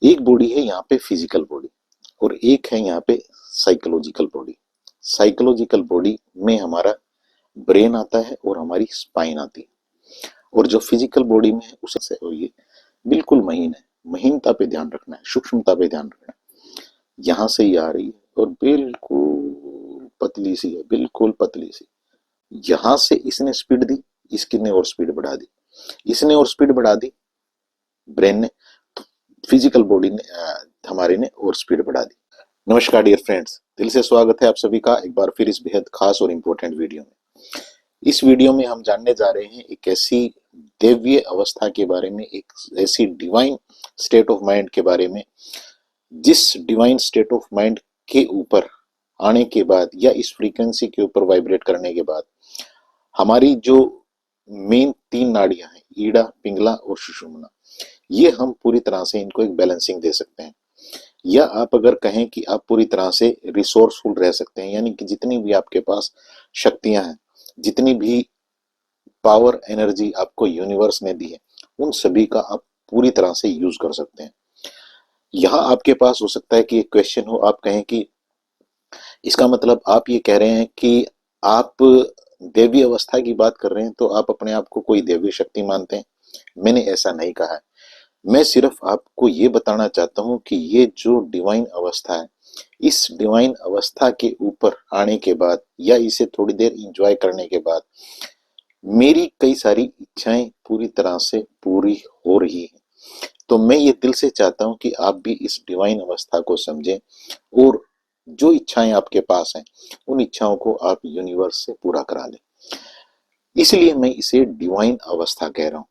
एक बॉडी है यहाँ पे फिजिकल बॉडी और एक है यहाँ पे साइकोलॉजिकल बॉडी। साइकोलॉजिकल बॉडी में हमारा ब्रेन आता है और हमारी स्पाइन आती है, और जो फिजिकल बॉडी में है उससे ये बिल्कुल महीन है। महीनता पे ध्यान रखना है, सूक्ष्मता पे ध्यान रखना है। यहाँ से ये आ रही है और बिल्कुल पतली सी है, बिल्कुल पतली सी। यहाँ से इसने स्पीड दी, इसकी ने और स्पीड बढ़ा दी, इसने और स्पीड बढ़ा दी ब्रेन ने, तो फिजिकल बॉडी ने हमारे ने और स्पीड बढ़ा दी। नमस्कार डियर फ्रेंड्स, दिल से स्वागत है आप सभी का एक बार फिर इस बेहद खास और इम्पोर्टेंट वीडियो में। इस वीडियो में हम जानने जा रहे हैं एक ऐसी दिव्य अवस्था के बारे में, एक ऐसी डिवाइन स्टेट ऑफ माइंड के बारे में, जिस डिवाइन स्टेट ऑफ माइंड के ऊपर आने के बाद या इस फ्रीक्वेंसी के ऊपर वाइब्रेट करने के बाद हमारी जो मेन तीन नाड़ियां हैं, ईड़ा, पिंगला और सुषुम्ना, ये हम पूरी तरह से इनको एक बैलेंसिंग दे सकते हैं। या आप अगर कहें कि आप पूरी तरह से रिसोर्सफुल रह सकते हैं, यानी कि जितनी भी आपके पास शक्तियां हैं, जितनी भी पावर एनर्जी आपको यूनिवर्स ने दी है, उन सभी का आप पूरी तरह से यूज कर सकते हैं। यहाँ आपके पास हो सकता है कि एक क्वेश्चन हो, आप कहें कि इसका मतलब आप ये कह रहे हैं कि आप देवी अवस्था की बात कर रहे हैं तो आप अपने आप को कोई देवी शक्ति मानते हैं। मैंने ऐसा नहीं कहा है। मैं सिर्फ आपको ये बताना चाहता हूं कि ये जो डिवाइन अवस्था है, इस डिवाइन अवस्था के ऊपर आने के बाद या इसे थोड़ी देर इंजॉय करने के बाद मेरी कई सारी इच्छाएं पूरी तरह से पूरी हो रही हैं। तो मैं ये दिल से चाहता हूं कि आप भी इस डिवाइन अवस्था को समझें और जो इच्छाएं आपके पास हैं उन इच्छाओं को आप यूनिवर्स से पूरा करा लें। इसलिए मैं इसे डिवाइन अवस्था कह रहा हूं।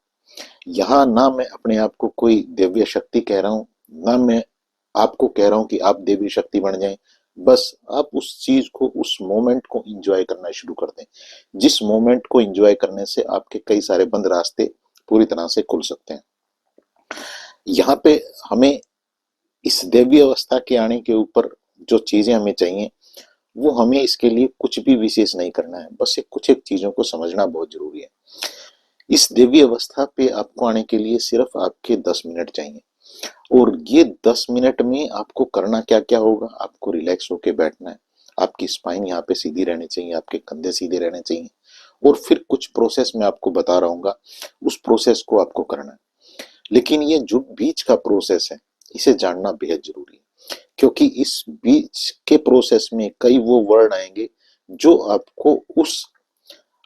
यहाँ ना मैं अपने आप को कोई दिव्य शक्ति कह रहा हूँ, ना मैं आपको कह रहा हूँ कि आप देवी शक्ति बन जाएं। बस आप उस चीज को, उस मोमेंट को एंजॉय करना शुरू कर दें, जिस मोमेंट को एंजॉय करने से आपके कई सारे बंद रास्ते पूरी तरह से खुल सकते हैं। यहाँ पे हमें इस दैवीय अवस्था के आने के ऊपर जो चीजें हमें चाहिए, वो हमें इसके लिए कुछ भी विशेष नहीं करना है, बस एक कुछ एक चीजों को समझना बहुत जरूरी है। इस दैवीय अवस्था पे आपको आने के लिए सिर्फ आपके 10 मिनट चाहिए, और ये 10 मिनट में आपको करना क्या क्या होगा। आपको रिलैक्स होके बैठना है, आपकी स्पाइन यहाँ पे सीधी रहनी चाहिए, आपके कंधे सीधे रहने चाहिए, और फिर कुछ प्रोसेस मैं आपको बता रहा हूँ, उस प्रोसेस को आपको करना है। लेकिन ये जो बीच का प्रोसेस है, इसे जानना बेहद जरूरी है, क्योंकि इस बीच के प्रोसेस में कई वो वर्ड आएंगे जो आपको उस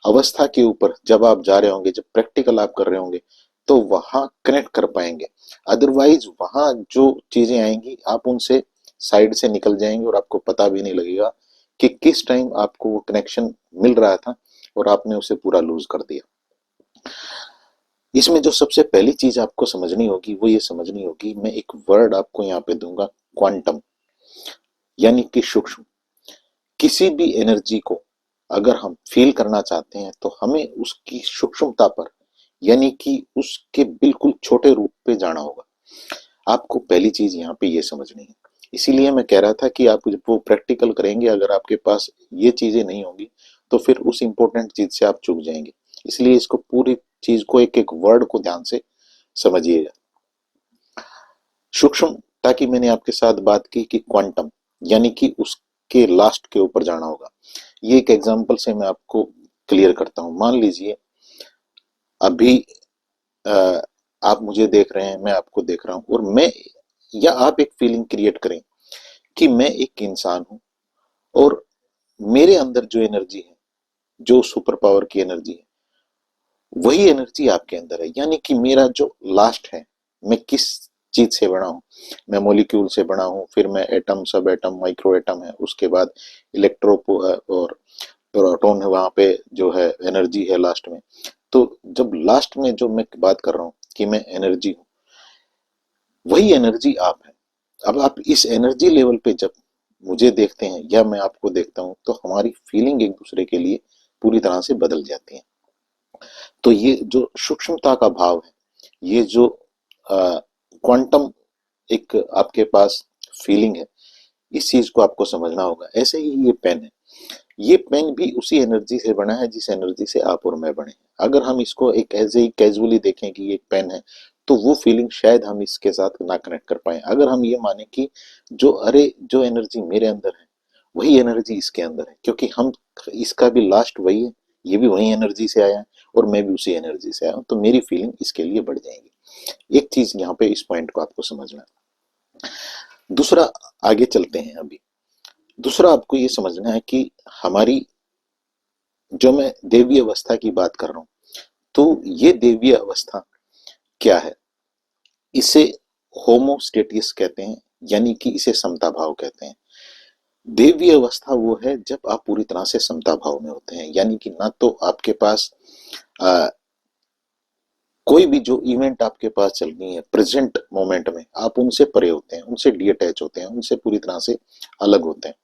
अवस्था के ऊपर जब आप जा रहे होंगे, जब प्रैक्टिकल आप कर रहे होंगे, तो वहां कनेक्ट कर पाएंगे। अदरवाइज वहां जो चीजें आएंगी आप उनसे साइड से निकल जाएंगे और आपको पता भी नहीं लगेगा कि किस टाइम आपको वो कनेक्शन मिल रहा था और आपने उसे पूरा लूज कर दिया। इसमें जो सबसे पहली चीज आपको समझनी होगी वो ये समझनी होगी, मैं एक वर्ड आपको यहाँ पे दूंगा, क्वांटम, यानी कि सूक्ष्म। किसी भी एनर्जी को अगर हम फील करना चाहते हैं तो हमें उसकी सूक्ष्मता पर, यानी कि उसके बिल्कुल छोटे रूप पे जाना होगा। आपको पहली चीज यहाँ पे ये समझनी है। इसीलिए मैं कह रहा था कि आप जब वो प्रैक्टिकल करेंगे, अगर आपके पास ये चीजें नहीं होंगी तो फिर उस इंपॉर्टेंट चीज से आप चूक जाएंगे। इसलिए इसको पूरी चीज को, एक एक वर्ड को ध्यान से समझिएगा। सूक्ष्मता की मैंने आपके साथ बात की कि क्वांटम, यानी कि उसके लास्ट के ऊपर जाना होगा। ये एक एग्जांपल से मैं आपको क्लियर करता हूं। मान लीजिए अभी अ, आप मुझे देख रहे हैं, मैं आपको देख रहा हूं, और मैं या आप एक फीलिंग क्रिएट करें कि मैं एक इंसान हूं और मेरे अंदर जो एनर्जी है, जो सुपर पावर की एनर्जी है, वही एनर्जी आपके अंदर है। यानी कि मेरा जो लास्ट है, मैं किस चीज से बना हूं, मैं मॉलिक्यूल से बना हूं, फिर मैं एटम, सब एटम, माइक्रो एटम है, उसके बाद इलेक्ट्रो और प्रोटॉन है, वहां पे जो है एनर्जी है लास्ट में। तो जब लास्ट में जो मैं बात कर रहा हूं कि मैं एनर्जी हूं, वही एनर्जी आप है। अब आप इस एनर्जी लेवल पे जब मुझे देखते हैं या मैं आपको देखता हूं, तो हमारी फीलिंग एक दूसरे के लिए पूरी तरह से बदल जाती है। तो ये जो सूक्ष्मता का भाव है, ये जो क्वांटम एक आपके पास फीलिंग है, इस चीज को आपको समझना होगा। ऐसे ही ये पेन है, ये पेन भी उसी एनर्जी से बना है जिस एनर्जी से आप और मैं बने हैं। अगर हम इसको एक ऐसे ही कैजुअली देखें कि ये एक पेन है, तो वो फीलिंग शायद हम इसके साथ ना कनेक्ट कर पाए। अगर हम ये माने कि जो एनर्जी मेरे अंदर है वही एनर्जी इसके अंदर है, क्योंकि हम इसका भी लास्ट वही है, ये भी वही एनर्जी से आया है और मैं भी उसी एनर्जी से आया हूं, तो मेरी फीलिंग इसके लिए बढ़ जाएगी। एक चीज यहाँ पे इस पॉइंट को आपको समझना है। दूसरा, आगे चलते हैं। अभी दूसरा आपको ये समझना है कि हमारी, जो मैं देवीय अवस्था की बात कर रहा हूं, तो ये देवीय अवस्था क्या है? इसे होमोस्टेटिस कहते हैं, यानी कि इसे समता भाव कहते हैं। देवीय अवस्था वो है जब आप पूरी तरह से समता भाव में होते हैं, यानी कि ना तो आपके पास आ, कोई भी जो इवेंट आपके पास चल रही है प्रेजेंट मोमेंट में, आप उनसे परे होते हैं, उनसे डिअटैच होते हैं, उनसे पूरी तरह से अलग होते हैं।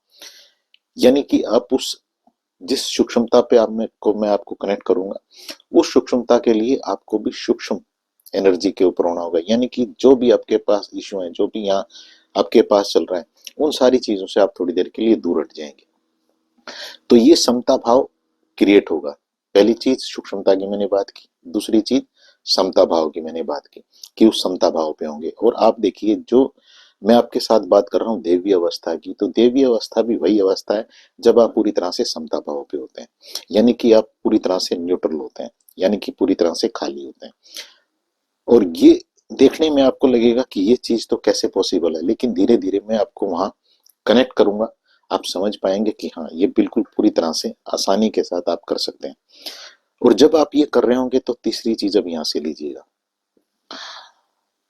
यानी कि आप उस जिस सूक्ष्मता पे मैं आपको कनेक्ट करूंगा, उस सूक्ष्मता के लिए आपको भी सूक्ष्म एनर्जी के ऊपर होना होगा। यानी कि जो भी आपके पास इश्यू है, जो भी यहाँ आपके पास चल रहा है, उन सारी चीजों से आप थोड़ी देर के लिए दूर हट जाएंगे, तो ये समता भाव क्रिएट होगा। पहली चीज सूक्ष्मता की मैंने बात की, दूसरी चीज समता भाव की मैंने बात की कि उस समता भाव पे होंगे। और आप देखिए, जो मैं आपके साथ बात कर रहा हूँ देवीय अवस्था की, तो देवीय अवस्था भी वही अवस्था है जब आप पूरी तरह से समता भाव पे होते हैं, यानी कि आप पूरी तरह से न्यूट्रल होते हैं, यानी कि पूरी तरह से खाली होते हैं। और ये देखने में आपको लगेगा कि ये चीज तो कैसे पॉसिबल है, लेकिन धीरे धीरे मैं आपको वहां कनेक्ट करूंगा, आप समझ पाएंगे कि हाँ, ये बिल्कुल पूरी तरह से आसानी के साथ आप कर सकते हैं। और जब आप ये कर रहे होंगे तो तीसरी चीज अब यहां से लीजिएगा।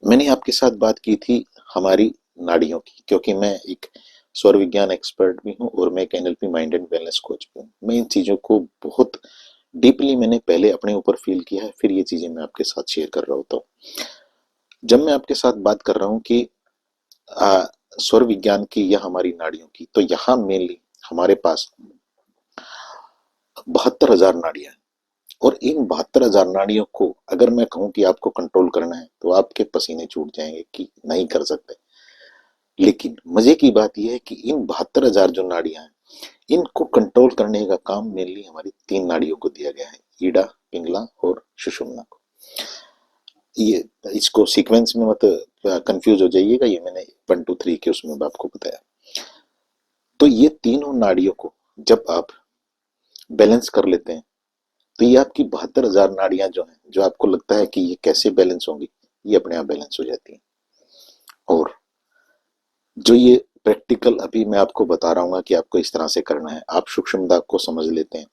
मैंने आपके साथ बात की थी हमारी नाड़ियों की, क्योंकि मैं एक स्वर विज्ञान एक्सपर्ट भी हूँ और मैं एक NLP mind and wellness coach भी हूँ। मैं इन चीजों को बहुत डीपली मैंने पहले अपने ऊपर फील किया है, फिर ये चीजें मैं आपके साथ शेयर कर रहा होता हूँ। जब मैं आपके साथ बात कर रहा हूँ कि स्वर विज्ञान की या हमारी नाड़ियों की, तो यहाँ मेनली हमारे पास 72,000 नाड़ियां हैं। और इन 72,000 नाड़ियों को अगर मैं कहूं कि आपको कंट्रोल करना है, तो आपके पसीने छूट जाएंगे कि नहीं कर सकते। लेकिन मजे की बात यह है कि इन 72,000 जो नाड़ियां हैं, इनको कंट्रोल करने का काम मेनली हमारी 3 नाड़ियों को दिया गया है, ईडा, पिंगला और सुषुम्ना को। ये इसको सीक्वेंस में मत कंफ्यूज हो जाइएगा, ये मैंने 1 2 3 के उसमें आपको बताया। तो ये तीनों नाड़ियों को जब आप बैलेंस कर लेते हैं, तो ये आपकी 72,000 नाड़ियां जो हैं, जो आपको लगता है कि ये कैसे बैलेंस होंगी, ये अपने आप बैलेंस हो जाती हैं। और जो ये प्रैक्टिकल अभी मैं आपको बता रहा हूँ कि आपको इस तरह से करना है, आप सूक्ष्मता को समझ लेते हैं,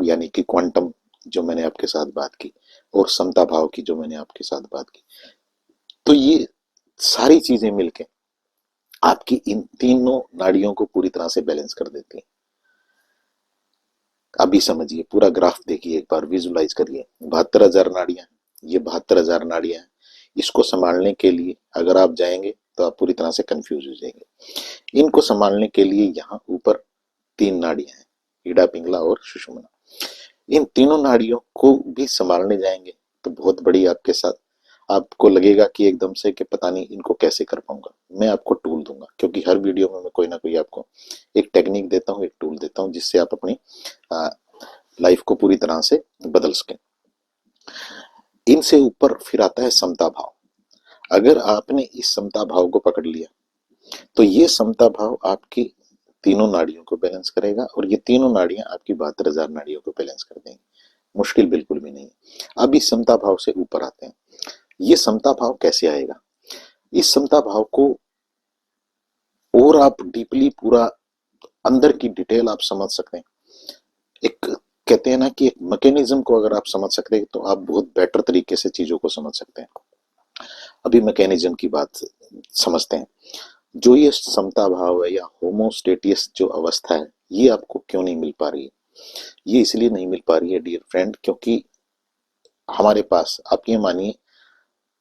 यानी कि क्वांटम जो मैंने आपके साथ बात की, और समता भाव की जो मैंने आपके साथ बात की, तो ये सारी चीजें मिलके आपकी इन तीनों नाड़ियों को पूरी तरह से बैलेंस कर देती हैं। अभी समझिए, पूरा ग्राफ देखिए, एक बार विजुलाइज करिए। 72,000 नाड़ियां, ये 72,000 नाड़ियां हैं। इसको संभालने के लिए अगर आप जाएंगे तो आप पूरी तरह से कंफ्यूज हो जाएंगे। इनको संभालने के लिए यहाँ ऊपर 3 नाड़ियां हैं, ईडा, पिंगला और सुषुम्ना। इन तीनों नाड़ियों को भी संभालने जाएंगे तो बहुत बड़ी आपके साथ आपको लगेगा कि एकदम से कि पता नहीं इनको कैसे कर पाऊंगा। मैं आपको टूल दूंगा, क्योंकि हर वीडियो में मैं कोई ना कोई आपको एक टेक्निक देता हूँ, एक टूल देता हूँ, जिससे आप अपनी लाइफ को पूरी तरह से बदल सकें। इनसे ऊपर फिर आता है समता भाव। अगर आपने इस समता भाव को पकड़ लिया, तो ये समता भाव आपकी तीनों नाड़ियों को बैलेंस करेगा, और ये तीनों नाड़ियां आपकी 72,000 नाड़ियों को बैलेंस कर देंगी। मुश्किल बिल्कुल भी नहीं है। अब इस समता भाव से ऊपर आते हैं। ये समता भाव कैसे आएगा? इस समता भाव को और आप डीपली पूरा अंदर की डिटेल आप समझ सकते हैं। एक कहते हैं ना कि एक मैकेनिज्म को अगर आप समझ सकते हैं, तो आप बहुत बेटर तरीके से चीजों को समझ सकते हैं। अभी मैकेनिज्म की बात समझते हैं। जो ये समता भाव है या होमोस्टेटियस जो अवस्था है, ये आपको क्यों नहीं मिल पा रही है? ये इसलिए नहीं मिल पा रही है डियर फ्रेंड, क्योंकि हमारे पास, आप ये मानिए,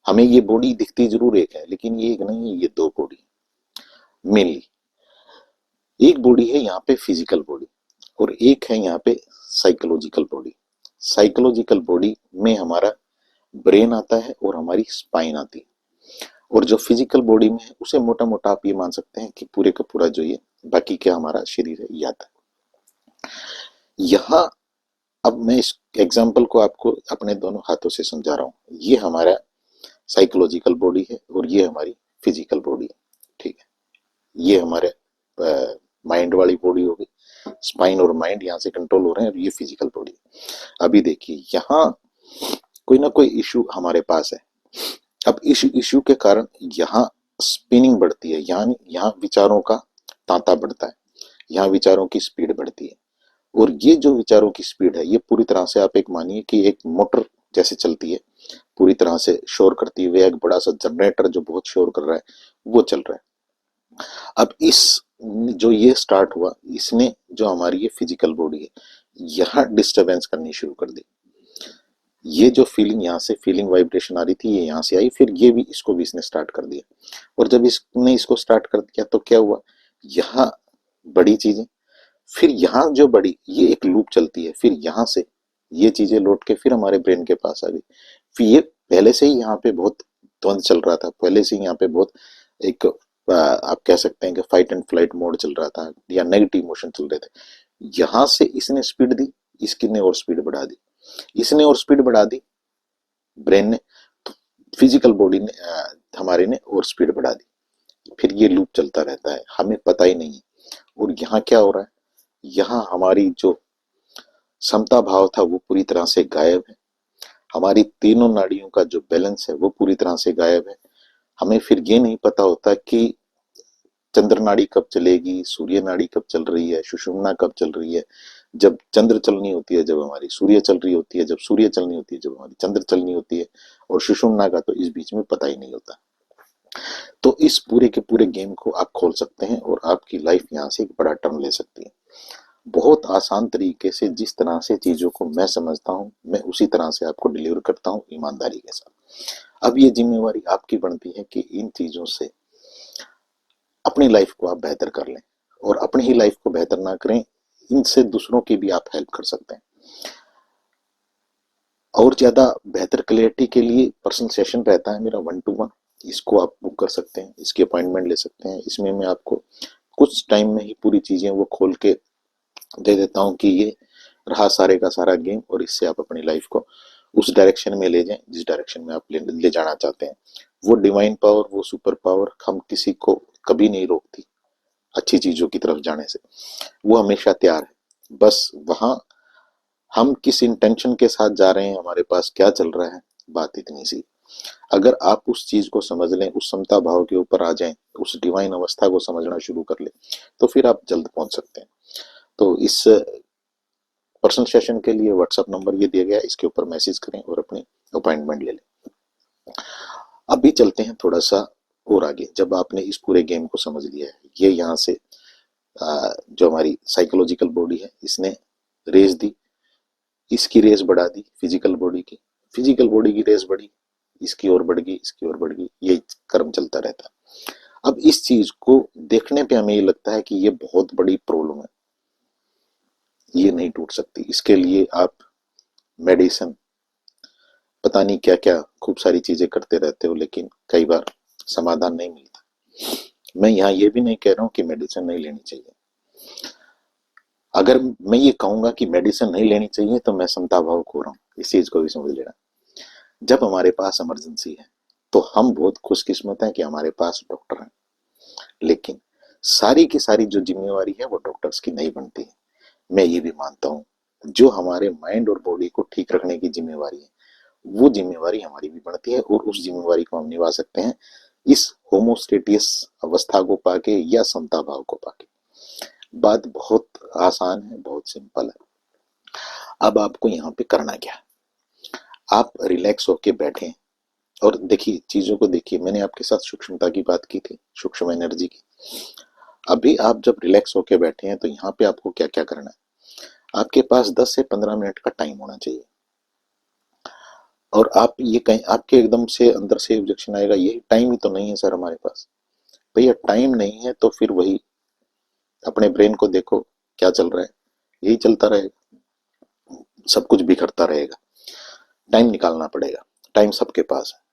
हमें ये बॉडी दिखती जरूर एक है, लेकिन ये एक नहीं है, ये 2 बॉडी मेनली। एक बॉडी है यहाँ पे फिजिकल बॉडी, और एक है यहाँ पे साइकोलॉजिकल बॉडी। साइकोलॉजिकल बॉडी में हमारा ब्रेन आता है और हमारी स्पाइन आती है। और जो फिजिकल बॉडी में है, उसे मोटा मोटा आप ये मान सकते हैं कि पूरे का पूरा जो ये बाकी क्या हमारा शरीर है, ये आता है यहाँ। अब मैं इस एग्जाम्पल को आपको अपने दोनों हाथों से समझा रहा हूँ। ये हमारा साइकोलॉजिकल बॉडी है और ये हमारी फिजिकल बॉडी है। ठीक है, ये हमारे माइंड वाली बॉडी होगी, स्पाइन और माइंड यहाँ से कंट्रोल हो रहे हैं, और ये फिजिकल बॉडी। अभी देखिए यहाँ कोई ना कोई इशू हमारे पास है। अब इस इशू के कारण यहाँ स्पिनिंग बढ़ती है, यानी यहाँ विचारों का तांता बढ़ता है, यहाँ विचारों की स्पीड बढ़ती है। और ये जो विचारों की स्पीड है, ये पूरी तरह से आप एक मानिए कि एक मोटर जैसे चलती है, पूरी तरह से शोर करती हुई, एक बड़ा सा जनरेटर जो बहुत शोर कर रहा है वो चल रहा है। अब इस जो ये स्टार्ट हुआ, इसने जो हमारी ये फिजिकल बॉडी है यहाँ डिस्टरबेंस करनी शुरू कर दी। ये जो फीलिंग यहाँ से फीलिंग वाइब्रेशन आ रही थी, ये यहाँ से आई, फिर ये भी इसको भी इसने स्टार्ट कर दिया। और जब इसने इसको स्टार्ट कर दिया तो क्या हुआ, यहाँ बड़ी चीजें, फिर यहाँ जो बड़ी, ये एक लूप चलती है, फिर यहाँ से ये चीजें लौट के फिर हमारे ब्रेन के पास आ गई। फिर ये पहले से ही यहाँ पे बहुत द्वंद चल रहा था, पहले से ही यहाँ पे बहुत एक आप कह सकते हैं कि फाइट एंड फ्लाइट मोड चल रहा था, या नेगेटिव इमोशन चल रहे थे। यहाँ से इसने स्पीड दी, इसने और स्पीड बढ़ा दी, इसने और स्पीड बढ़ा दी ब्रेन ने, तो फिजिकल बॉडी ने हमारे ने और स्पीड बढ़ा दी। फिर ये लूप चलता रहता है, हमें पता ही नहीं है। और यहाँ क्या हो रहा है, यहाँ हमारी जो समता भाव था वो पूरी तरह से गायब है, हमारी तीनों नाड़ियों का जो बैलेंस है वो पूरी तरह से गायब है। हमें फिर ये नहीं पता होता कि चंद्र नाड़ी कब चलेगी, सूर्य नाड़ी कब चल रही है, सुषुम्ना कब चल रही है, जब चंद्र चलनी होती है, जब हमारी सूर्य चल रही होती है, जब सूर्य चलनी होती है, जब हमारी चंद्र चलनी होती है, और सुषुम्ना का तो इस बीच में पता ही नहीं होता। तो इस पूरे के पूरे गेम को आप खोल सकते हैं और आपकी लाइफ यहाँ से एक बड़ा टर्न ले सकती है। बहुत आसान तरीके से जिस तरह से चीजों को मैं समझता हूँ, मैं उसी तरह से आपको डिलीवर करता हूँ ईमानदारी के साथ। अब ये जिम्मेवारी आपकी बनती है कि इन चीजों से अपनी लाइफ को आप बेहतर कर लें, और अपनी ही लाइफ को बेहतर ना करें, इनसे दूसरों की भी आप हेल्प कर सकते हैं। और ज्यादा बेहतर क्लैरिटी के लिए पर्सनल सेशन रहता है मेरा 1-to-1, इसको आप बुक कर सकते हैं, इसकी अपॉइंटमेंट ले सकते हैं। इसमें मैं आपको कुछ टाइम में ही पूरी चीजें वो खोल के दे देता हूँ कि ये रहा सारे का सारा गेम, और इससे आप अपनी लाइफ को उस डायरेक्शन में ले जाएं जिस डायरेक्शन में आप ले जाना चाहते हैं। वो डिवाइन पावर, वो सुपर पावर हम किसी को कभी नहीं रोकती अच्छी चीजों की तरफ जाने से, वो हमेशा तैयार है। बस वहां हम किस इंटेंशन के साथ जा रहे हैं, हमारे पास क्या चल रहा है, बात इतनी सी। अगर आप उस चीज को समझ लें, उस समता भाव के ऊपर आ जाएं, उस डिवाइन अवस्था को समझना शुरू कर लें, तो फिर आप जल्द पहुंच सकते हैं। तो इस पर्सनल सेशन के लिए व्हाट्सएप नंबर ये दिया गया है, इसके ऊपर मैसेज करें और अपनी अपॉइंटमेंट ले लें। अभी चलते हैं थोड़ा सा और आगे। जब आपने इस पूरे गेम को समझ लिया है, ये यहाँ से जो हमारी साइकोलॉजिकल बॉडी है, इसने रेस दी, इसकी रेस बढ़ा दी फिजिकल बॉडी की, फिजिकल बॉडी की रेस बढ़ी, इसकी ओर बढ़ गई, इसकी ओर बढ़ गई, ये क्रम चलता रहता है। अब इस चीज को देखने पे हमें ये लगता है कि ये बहुत बड़ी प्रॉब्लम है, ये नहीं टूट सकती, इसके लिए आप मेडिसिन, पता नहीं क्या क्या खूब सारी चीजें करते रहते हो, लेकिन कई बार समाधान नहीं मिलता। मैं यहाँ ये भी नहीं कह रहा हूँ कि मेडिसिन नहीं लेनी चाहिए। अगर मैं ये कहूंगा कि मेडिसिन नहीं लेनी चाहिए तो मैं समता भाव खो रहा हूँ, इस चीज को भी समझ लेना। जब हमारे पास इमरजेंसी है तो हम बहुत खुशकिस्मत हैं कि हमारे पास डॉक्टर हैं, लेकिन सारी की सारी जो जिम्मेवारी है वो डॉक्टर्स की नहीं बनती है। मैं ये भी मानता हूँ जो हमारे माइंड और बॉडी को ठीक रखने की जिम्मेवारी है, वो जिम्मेवारी हमारी भी बनती है, और उस जिम्मेवारी को हम निभा सकते हैं इस होमोस्टेटियस अवस्था को पाके या समता भाव को पाके। बात बहुत आसान है, बहुत सिंपल है। अब आपको यहाँ पे करना क्या है, आप रिलैक्स होके बैठे और देखिए चीजों को देखिए। मैंने आपके साथ सूक्ष्मता की बात की थी, सूक्ष्म एनर्जी की। अभी आप जब रिलैक्स होके बैठे हैं तो यहाँ पे आपको क्या क्या करना है, आपके पास 10 से 15 मिनट का टाइम होना चाहिए। और आप ये कहीं आपके एकदम से अंदर से ऑब्जेक्शन आएगा, ये टाइम ही तो नहीं है सर हमारे पास। भैया टाइम नहीं है तो फिर वही अपने ब्रेन को देखो क्या चल रहा है, यही चलता रहेगा, सब कुछ बिखरता रहेगा। टाइम निकालना पड़ेगा, टाइम सबके पास है।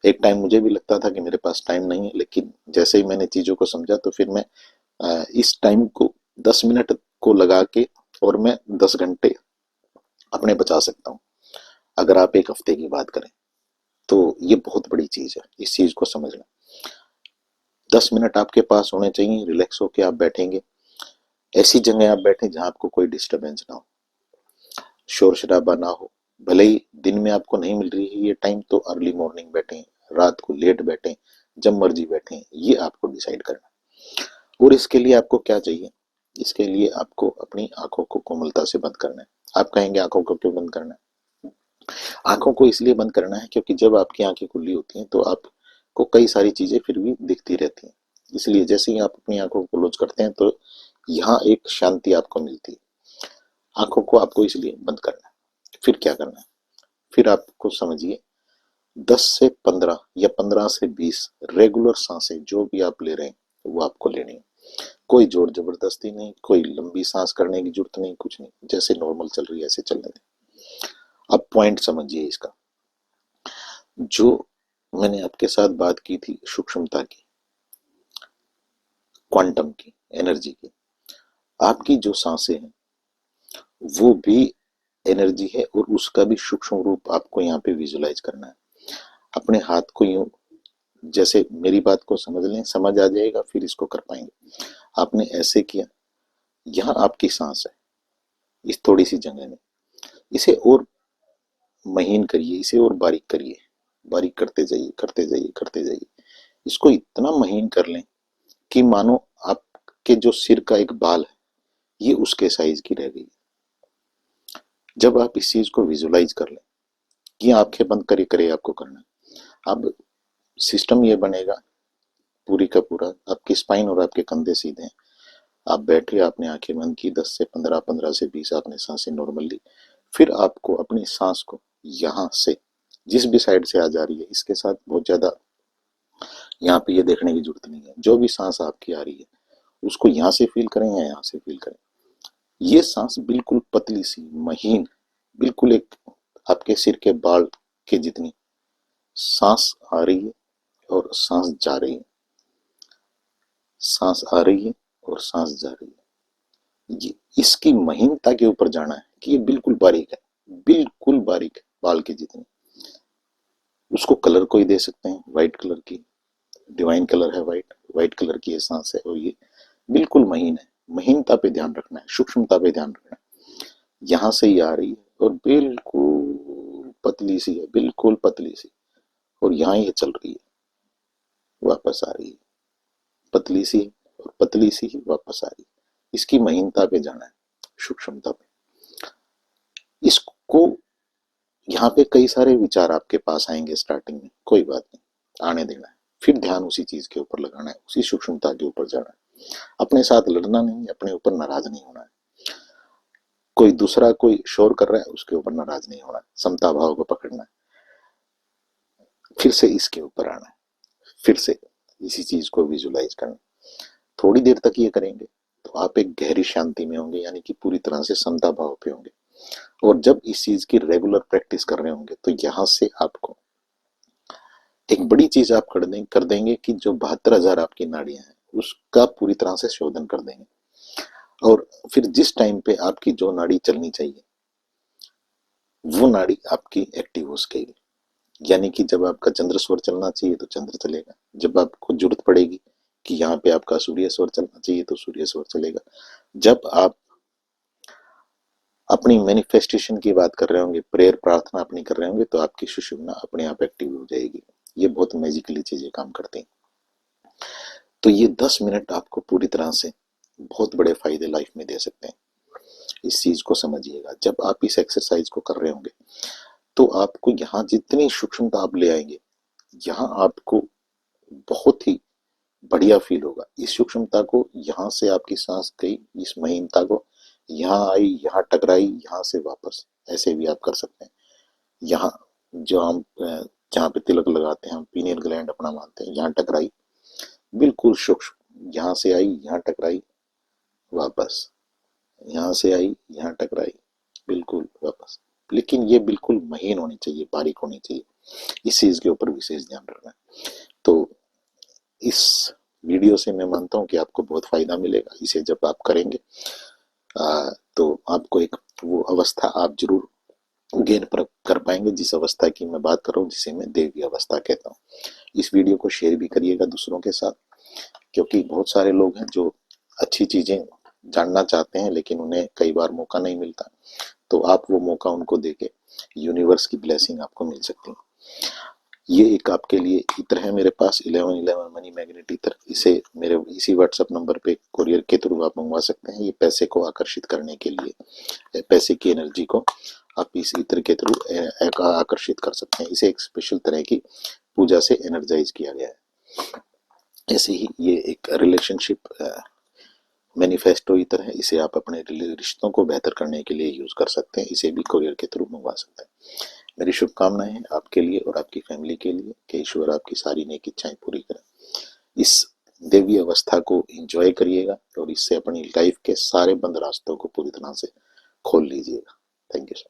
एक टाइम मुझे भी लगता था कि मेरे पास टाइम नहीं है, लेकिन जैसे ही मैंने चीजों को समझा तो फिर मैं इस टाइम को 10 मिनट को लगा के और मैं 10 घंटे अपने बचा सकता हूँ, अगर आप एक हफ्ते की बात करें तो ये बहुत बड़ी चीज है, इस चीज को समझना। 10 मिनट आपके पास होने चाहिए, रिलैक्स होके आप बैठेंगे। ऐसी जगह आप बैठे जहां आपको कोई डिस्टरबेंस ना हो, शोर शराबा ना हो। भले ही दिन में आपको नहीं मिल रही है ये टाइम, तो अर्ली मॉर्निंग बैठे, रात को लेट बैठे, जब मर्जी बैठे, ये आपको डिसाइड करना। और इसके लिए आपको क्या चाहिए? इसके लिए आपको अपनी आंखों को कोमलता से बंद करना है। आप कहेंगे आंखों को क्यों बंद करना है? आंखों को इसलिए बंद करना है क्योंकि जब आपकी आंखें खुली होती हैं तो आपको कई सारी चीजें फिर भी दिखती रहती हैं। इसलिए जैसे ही आप अपनी आंखों को क्लोज करते हैं तो यहाँ एक शांति आपको मिलती है। आंखों को आपको इसलिए बंद करना है। फिर क्या करना है? फिर आपको समझिए 10 से 15 या 15 से 20 रेगुलर सांसें जो भी आप ले रहे हैं वो आपको लेनी है। कोई जोर जबरदस्ती नहीं, कोई लंबी सांस करने की जरूरत नहीं, कुछ नहीं, जैसे नॉर्मल चल रही है ऐसे चलने दें। अब पॉइंट समझिए इसका। जो मैंने आपके साथ बात की थी सूक्ष्मता की, क्वांटम की, एनर्जी की, आपकी जो सांसें हैं वो भी एनर्जी है और उसका भी सूक्ष्म रूप आपको यहाँ पे विजुलाइज करना है। अपने हाथ को यूं, जैसे मेरी बात को समझ लें, समझ आ जाएगा, फिर इसको कर पाएंगे। आपने ऐसे किया, यहाँ आपकी सांस है इस थोड़ी सी जगह में, इसे और महीन करिए, इसे और बारीक करिए, बारीक करते जाइए, करते जाइए, करते जाइए। इसको इतना महीन कर लें कि मानो आपके जो सिर का एक बाल है ये उसके साइज की रह गई। जब आप इस चीज को विजुलाइज कर लें, ये आंखें बंद करे करे आपको करना है। अब सिस्टम ये बनेगा पूरी का पूरा, आपकी स्पाइन और आपके कंधे सीधे हैं, आप बैठे, आपने आंखें बंद की, 10 से 15, 15 से 20 आपने सांसें नॉर्मल ली। फिर आपको अपनी सांस को यहाँ से, जिस भी साइड से आ जा रही है, इसके साथ बहुत ज्यादा यहाँ पे ये देखने की जरूरत नहीं है। जो भी सांस आपकी आ रही है उसको यहाँ से फील करें या यहाँ से फील करें। ये सांस बिल्कुल पतली सी, महीन, बिल्कुल एक आपके सिर के बाल के जितनी सांस आ रही है और सांस जा रही है, सांस आ रही है और सांस जा रही है। ये इसकी महीनता के ऊपर जाना है कि ये बिल्कुल बारीक है, बिल्कुल बारीक है, बाल के जितनी। उसको कलर कोई दे सकते हैं, व्हाइट कलर की, डिवाइन कलर है व्हाइट, व्हाइट कलर की ये सांस है और ये बिल्कुल महीन है। महीनता पे ध्यान रखना है, सूक्ष्मता पे ध्यान रखना है। यहाँ से ही आ रही है और बिल्कुल पतली सी है, बिल्कुल पतली सी, और यहाँ ये चल रही है, वापस आ रही है, पतली सी और पतली सी ही वापस आ रही है। इसकी महीनता पे जाना है, सूक्ष्मता पे। इसको, यहाँ पे कई सारे विचार आपके पास आएंगे स्टार्टिंग में, कोई बात नहीं, आने देना है। फिर ध्यान उसी चीज के ऊपर लगाना है, उसी सूक्ष्मता के ऊपर जाना है। अपने साथ लड़ना नहीं, अपने ऊपर नाराज नहीं होना है। कोई दूसरा कोई शोर कर रहा है उसके ऊपर नाराज नहीं होना है, समता भाव को पकड़ना है। फिर से इसके ऊपर आना है, फिर से इसी चीज को विजुलाइज करना। थोड़ी देर तक ये करेंगे तो आप एक गहरी शांति में होंगे, यानी कि पूरी तरह से समता भाव पे होंगे। और जब इस चीज की रेगुलर प्रैक्टिस कर रहे होंगे तो यहां से आपको एक बड़ी चीज आप कर देंगे कि जो 72,000 आपकी नाड़ियां हैं उसका पूरी तरह से शोधन कर देंगे। और फिर जिस टाइम पे आपकी जो नाड़ी चलनी चाहिए वो नाड़ी आपकी एक्टिव हो सकेगी। यानी कि जब आपका चंद्र स्वर चलना चाहिए तो चंद्र चलेगा, जब आपको जरूरत पड़ेगी कि यहाँ पे आपका सूर्य स्वर चलना चाहिए तो सूर्य स्वर चलेगा। जब आप अपनी मैनिफेस्टेशन की बात कर रहे होंगे, प्रेयर प्रार्थना अपनी कर रहे होंगे, तो आपकी सुषुम्ना अपने आप एक्टिव हो जाएगी। ये बहुत मैजिकली चीजें काम करती हैं। तो ये 10 मिनट आपको पूरी तरह से बहुत बड़े फायदे लाइफ में दे सकते हैं। इस चीज को समझिएगा। जब आप इस एक्सरसाइज को कर रहे होंगे तो आपको यहाँ जितनी सूक्ष्मता आप ले आएंगे, यहाँ आपको बहुत ही बढ़िया फील होगा। इस सूक्ष्मता को, यहाँ से आपकी सांस गई, इस महीनता को यहाँ आई, यहाँ टकराई, यहाँ से वापस, ऐसे भी आप कर सकते हैं। यहाँ जो हम जहाँ पे तिलक लगाते हैं, हम पीनियल ग्लैंड अपना मानते हैं, यहाँ टकराई, बिल्कुल सूक्ष्म, यहाँ से आई, यहाँ टकराई, वापस, यहाँ से आई, यहाँ टकराई, बिल्कुल वापस। लेकिन ये बिल्कुल महीन होनी चाहिए, बारीक होनी चाहिए। इस चीज के ऊपर विशेष ध्यान रखना है। तो इस वीडियो से मैं मानता हूँ कि आपको बहुत फायदा मिलेगा। इसे जब आप करेंगे तो आपको एक वो अवस्था आप जरूर गेन कर पाएंगे, जिस अवस्था की मैं बात कर रहा हूँ, जिसे मैं देवी अवस्था कहता हूँ। इस वीडियो को शेयर भी करिएगा दूसरों के साथ, क्योंकि बहुत सारे लोग हैं जो अच्छी चीजें जानना चाहते हैं लेकिन उन्हें कई बार मौका नहीं मिलता, तो आप वो मौका उनको देके यूनिवर्स की ब्लेसिंग आपको मिल सकती है। ये एक आपके लिए इत्र है मेरे पास, 1111 मनी मैग्नेट इत्र। इसे मेरे इसी व्हाट्सएप नंबर पे कुरियर के थ्रू आप मंगवा सकते हैं। ये पैसे को आकर्षित करने के लिए, पैसे की एनर्जी को आप इस इत्र के थ्रू आकर्षित कर सकते हैं। इसे एक स्पेशल तरह की पूजा से एनर्जाइज किया गया है। ऐसे ही ये एक रिलेशनशिप मैनिफेस्टो इत्र है। इसे आप अपने रिश्तों को बेहतर करने के लिए यूज कर सकते हैं। इसे भी कुरियर के थ्रू मंगवा सकते हैं। मेरी शुभकामनाएं हैं आपके लिए और आपकी फैमिली के लिए कि ईश्वर आपकी सारी नेक इच्छाएं पूरी करें। इस देवी अवस्था को एंजॉय करिएगा और इससे अपनी लाइफ के सारे बंद रास्तों को पूरी तरह से खोल लीजिएगा। Thank you.